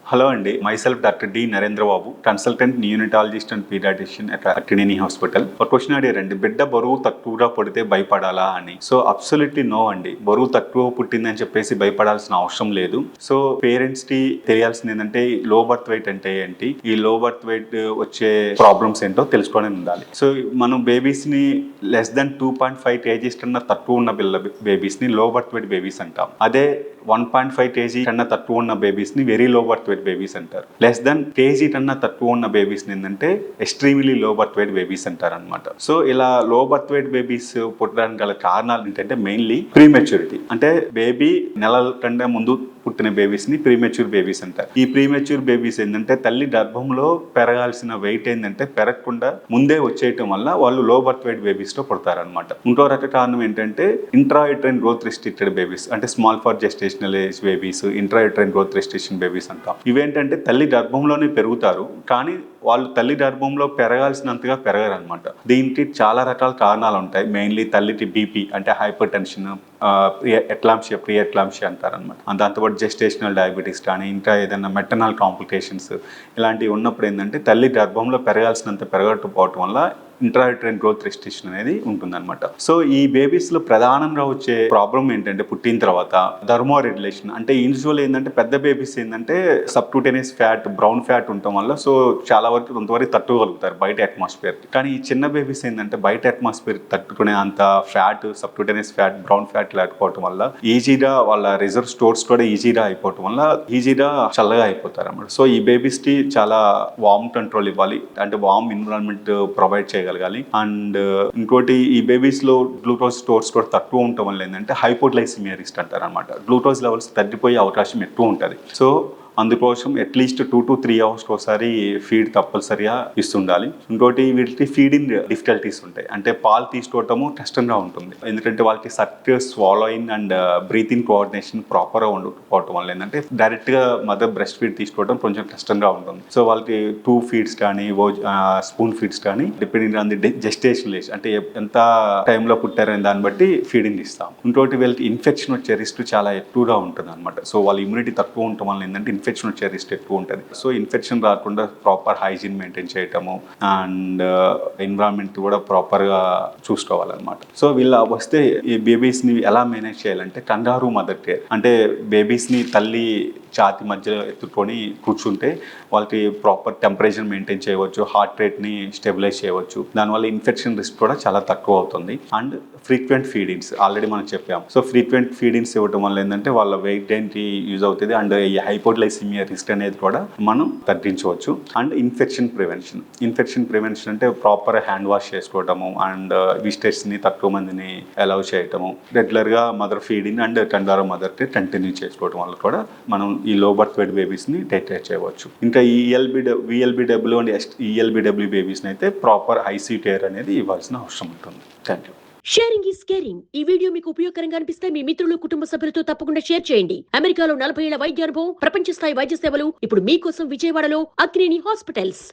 Hello అండి, myself doctor D Narendra Babu, consultant neonatologist and paediatrician at Akkineni hospital. ఒక question అడిగారండి, బిడ్డ బరువు తక్కువగా పుడితే భయపడాలా అని. సో అబ్సల్యూట్లీ నో అండి. బరువు తక్కువ పుట్టిందని చెప్పేసి భయపడాల్సిన అవసరం లేదు. సో పేరెంట్స్ కి తెలియాల్సింది ఏంటంటే లో బర్త్ వెయిట్ అంటే ఏంటి, ఈ లో బర్త్ వెయిట్ వచ్చే ప్రాబ్లమ్స్ ఏంటో తెలుసుకొని ఉండాలి. సో మనం బేబీస్ ని లెస్ దెన్ 2.5 kgs కన్నా తక్కువ ఉన్న బేబీస్ ని లో బర్త్ వెయిట్ బేబీస్ అంటాం. అదే 1.5 kg కన్నా తక్కువ ఉన్న బేబీస్ ని very low birth wait babies అంటారు. లెస్ దెన్ కేజీ కన్నా తక్కువ ఉన్న బేబీస్ ఏంటంటే ఎక్స్ట్రీమ్లీ లో బర్త్ వెయిట్ బేబీస్ అంటారు అనమాట. సో ఇలా లో బర్త్ వెయిట్ బేబీస్ పుట్టడానికి గల కారణాలు ఏంటంటే మెయిన్లీ ప్రీమెచ్యూరిటీ. అంటే బేబీ నెలల కంటే ముందు పుట్టిన బేబీస్ ని ప్రీమెచ్యూర్ బేబీస్ అంటారు. ఈ ప్రీమెచ్యూర్ బేబీస్ ఏంటంటే తల్లి గర్భంలో పెరగాల్సిన వెయిట్ ఏంటంటే పెరగకుండా ముందే వచ్చేయటం వల్ల వాళ్ళు లో బర్త్ వెయిట్ బేబీస్ లో పుడతారు అనమాట. ఇంకో రక కారణం ఏంటంటే ఇంట్రాయూటరైన్ గ్రోత్ రెస్ట్రిక్టెడ్ బేబీస్, అంటే small for gestational age babies, intrauterine growth restriction babies అంటాం. ఇవేంటంటే తల్లి గర్భంలోనే పెరుగుతారు, కానీ వాళ్ళు తల్లి గర్భంలో పెరగాల్సినంతగా పెరగరు అనమాట. దీనికి చాలా రకాల కారణాలు ఉంటాయి. మెయిన్లీ తల్లికి బీపీ అంటే హైపర్ టెన్షన్, ప్రీ ఎక్లాంషియా అంటారనమాట. దాంతోపాటు జెస్టేషనల్ డయాబెటీస్ కానీ ఇంకా ఏదైనా మెటర్నల్ కాంప్లికేషన్స్ ఇలాంటివి ఉన్నప్పుడు ఏంటంటే తల్లి గర్భంలో పెరగాల్సినంత పెరగకపోవటం వల్ల ఇంట్రాయూటరైన్ గ్రోత్ రెస్ట్రిక్షన్ అనేది ఉంటుందన్నమాట. సో ఈ బేబీస్ లో ప్రధానంగా వచ్చే ప్రాబ్లం ఏంటంటే పుట్టిన తర్వాత థర్మో రెగ్యులేషన్. అంటే యూజువల్ ఏంటంటే పెద్ద బేబీస్ ఏంటంటే సబ్క్యూటేనియస్ ఫ్యాట్, బ్రౌన్ ఫ్యాట్ ఉండటం వల్ల సో చాలా వరకు కొంతవరకు తట్టుకోగలుగుతారు బయట అట్మాస్ఫియర్. కానీ ఈ చిన్న బేబీస్ ఏంటంటే బయట అట్మాస్ఫియర్ తట్టుకునే అంత fat, subcutaneous fat, brown fat లేకపోవడం వల్ల ఈజీగా వాళ్ళ రిజర్వ్ స్టోర్స్ కూడా ఈజీగా అయిపోవటం వల్ల ఈజీగా చల్లగా అయిపోతారు అన్నమాట. సో ఈ బేబీస్ కి చాలా వార్మ్ కంట్రోల్ ఇవ్వాలి, అంటే వార్మ్ ఎన్విరాన్మెంట్ ప్రొవైడ్ చేయగలగాలి. అండ్ ఇంకోటి ఈ బేబీస్ లో గ్లూకోజ్ స్టోర్స్ కూడా తక్కువ ఉండటం వల్ల ఏంటంటే హైపోగ్లైసిమియా రిస్క్ అంటారు అనమాట. గ్లూకోజ్ లెవెల్స్ తగ్గిపోయే అవకాశం ఎక్కువ ఉంటుంది. సో అందుకోసం అట్లీస్ట్ 2 to 3 hours ఒకసారి ఫీడ్ తప్పనిసరిగా ఇస్తుండాలి. ఇంకోటి వీటికి ఫీడింగ్ డిఫికల్టీస్ ఉంటాయి, అంటే పాలు తీసుకోవటము కష్టంగా ఉంటుంది. ఎందుకంటే వాళ్ళకి సర్ట్ స్వాలోయింగ్ అండ్ బ్రీతింగ్ కోఆర్డినేషన్ ప్రాపర్గా ఉండకపోవటం వల్ల ఏంటంటే డైరెక్ట్గా మదర్ బ్రెస్ట్ ఫీడ్ తీసుకోవడం కొంచెం కష్టంగా ఉంటుంది. సో వాళ్ళకి 2 feeds కానీ స్పూన్ ఫీడ్స్ కానీ depending on the gestation age, అంటే ఎంత టైంలో పుట్టారనే దాన్ని బట్టి ఫీడింగ్ ఇస్తాం. ఇంకోటి వీళ్ళకి ఇన్ఫెక్షన్ వచ్చే రిస్క్ చాలా ఎక్కువగా ఉంటుంది అనమాట. సో వాళ్ళ ఇమ్యూనిటీ తక్కువ ఉండటం వల్ల ఏంటంటే ఇన్ఫెక్షన్ వచ్చే రిస్క్ ఎక్కువ ఉంటుంది. సో ఇన్ఫెక్షన్ రాకుండా ప్రాపర్ హైజీన్ మెయింటైన్ చేయటము అండ్ ఎన్విరాన్మెంట్ కూడా ప్రాపర్గా చూసుకోవాలన్నమాట. సో వీళ్ళ వస్తే ఈ బేబీస్ని ఎలా మేనేజ్ చేయాలంటే కంగారూ మదర్ కేర్, అంటే బేబీస్ని తల్లి ఛాతి మధ్యలో ఎత్తుకొని కూర్చుంటే వాళ్ళకి ప్రాపర్ టెంపరేచర్ మెయింటైన్ చేయవచ్చు, హార్ట్ రేట్ని స్టెబిలైజ్ చేయవచ్చు. దానివల్ల ఇన్ఫెక్షన్ రిస్క్ కూడా చాలా తక్కువ అవుతుంది. అండ్ ఫ్రీక్వెంట్ ఫీడింగ్స్ ఆల్రెడీ మనం చెప్పాము. సో ఫ్రీక్వెంట్ ఫీడింగ్స్ ఇవ్వడం వల్ల ఏంటంటే వాళ్ళ వెయిట్ గెయిన్కి యూజ్ అవుతుంది. అండ్ ఈ హైపోగ్లైసిమియా రిస్క్ అనేది కూడా మనం తగ్గించవచ్చు. అండ్ ఇన్ఫెక్షన్ ప్రివెన్షన్ అంటే ప్రాపర్ హ్యాండ్ వాష్ చేసుకోవటము అండ్ విజిటర్స్ని తక్కువ మందిని అలౌ చేయటము, రెగ్యులర్గా మదర్ ఫీడింగ్ అండ్ కంగారో మదర్కి కంటిన్యూ చేసుకోవడం వల్ల కూడా మనం ఈ లో బర్త్ వెయిట్ బేబీస్ని టేక్ కేర్ చేయవచ్చు. ఇంకా ఈ విఎల్బిడబ్ల్యూ అండ్ ఈఎల్బిడబ్ల్యూ బేబీస్ని అయితే ప్రాపర్ ఐసీ కేర్ అనేది ఇవ్వాల్సిన అవసరం ఉంటుంది. Thank you. Sharing is caring. ఈ వీడియో మీకు ఉపయోగకరంగా అనిపిస్తే మీ మిత్రులు, కుటుంబ సభ్యులతో తప్పకుండా షేర్ చేయండి. అమెరికాలో 40 ఏళ్ల వైద్య అనుభవం, ప్రపంచ స్థాయి వైద్య సేవలు ఇప్పుడు మీకోసం విజయవాడలో అక్కినేని హాస్పిటల్స్.